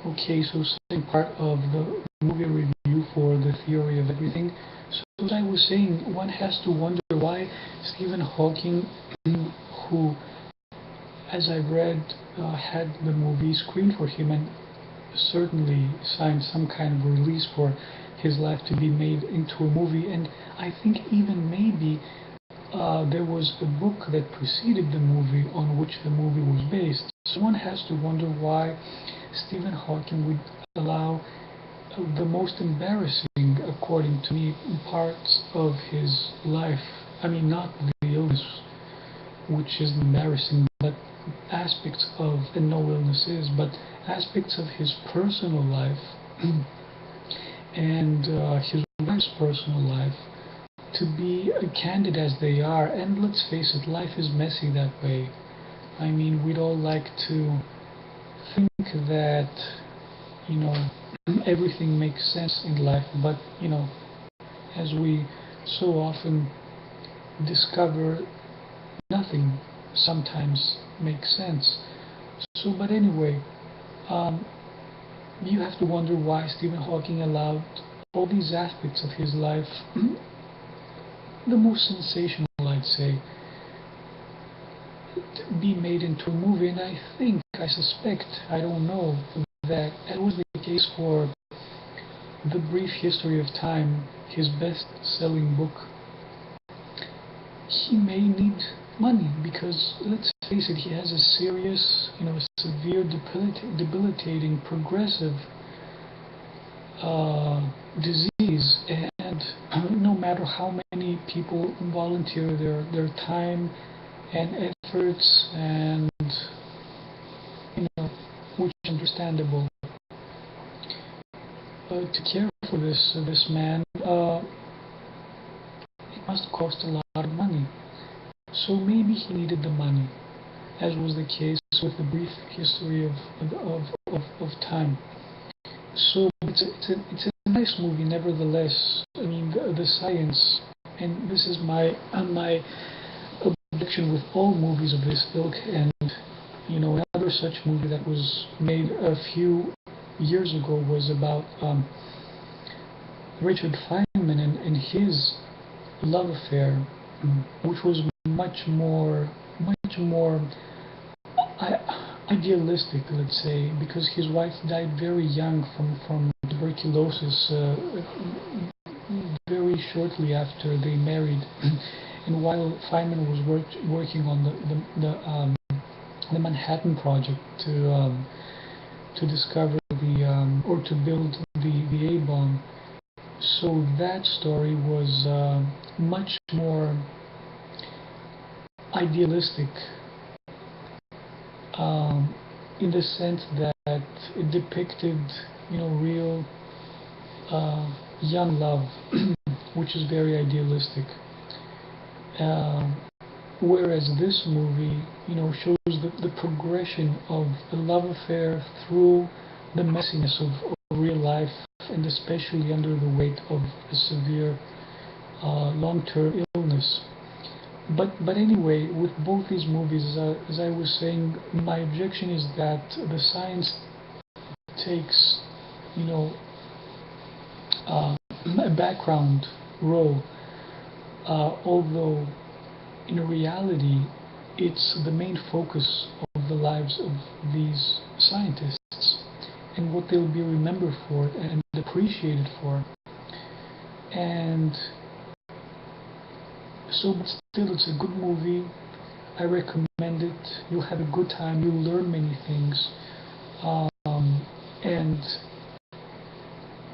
Okay, so second part of the movie review for the theory of everything. So as I was saying, one has to wonder why Stephen Hawking, who, as I read, had the movie screened for him and certainly signed some kind of release for his life to be made into a movie, and I think even maybe there was a book that preceded the movie on which the movie was based. So one has to wonder why Stephen Hawking would allow the most embarrassing, according to me, parts of his life. I mean, not the illness, which is embarrassing, but aspects of, and no illness is, but aspects of his personal life and his wife's personal life to be candid as they are. And let's face it, life is messy that way. I mean, we'd all like to think that, you know, everything makes sense in life, but, you know, as we so often discover, nothing sometimes makes sense. So, but anyway, um, you have to wonder why Stephen Hawking allowed all these aspects of his life, the most sensational, I'd say, to be made into a movie. And I think, I suspect, I don't know, that it was the case for The Brief History of Time, his best-selling book. He may need money because, let's face it, he has a serious, severe, debilitating, progressive disease, and no matter how many people volunteer their time and efforts, and which is understandable, to care for this man, it must cost a lot of money. So maybe he needed the money, as was the case with The Brief History of Time. So it's a nice movie, nevertheless. I mean, the science, and this is my objection with all movies of this ilk. And another such movie that was made a few years ago was about Richard Feynman and his love affair, which was much more idealistic, let's say, because his wife died very young from tuberculosis, very shortly after they married. And while Feynman was working on the Manhattan Project to discover or to build the A-bomb, so that story was much more idealistic, in the sense that it depicted, real young love, which is very idealistic. Whereas this movie, shows the progression of the love affair through the messiness of real life, and especially under the weight of a severe long-term illness. But anyway, with both these movies, as I was saying, my objection is that the science takes, a background role, although in reality it's the main focus of the lives of these scientists and what they'll be remembered for and appreciated for. And so, but still, it's a good movie. I recommend it. You'll have a good time. You'll learn many things, and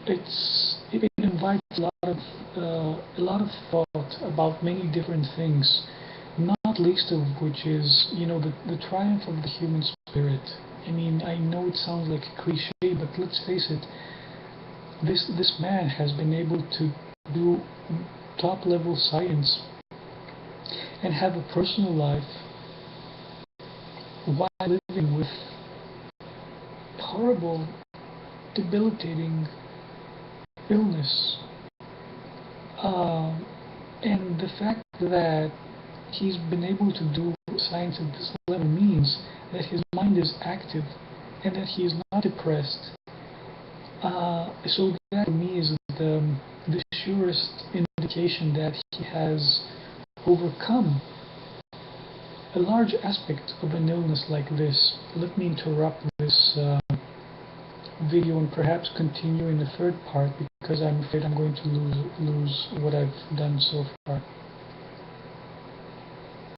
it invites a lot of thought about many different things. Not least of which is, the triumph of the human spirit. I mean, I know it sounds like a cliche, but let's face it. This man has been able to do top-level science and have a personal life while living with horrible, debilitating illness. And the fact that he's been able to do science at this level means that his mind is active and that he is not depressed So that for me is the surest indication that he has overcome a large aspect of an illness like this. Let me interrupt this video and perhaps continue in the third part, because I'm afraid I'm going to lose what I've done so far.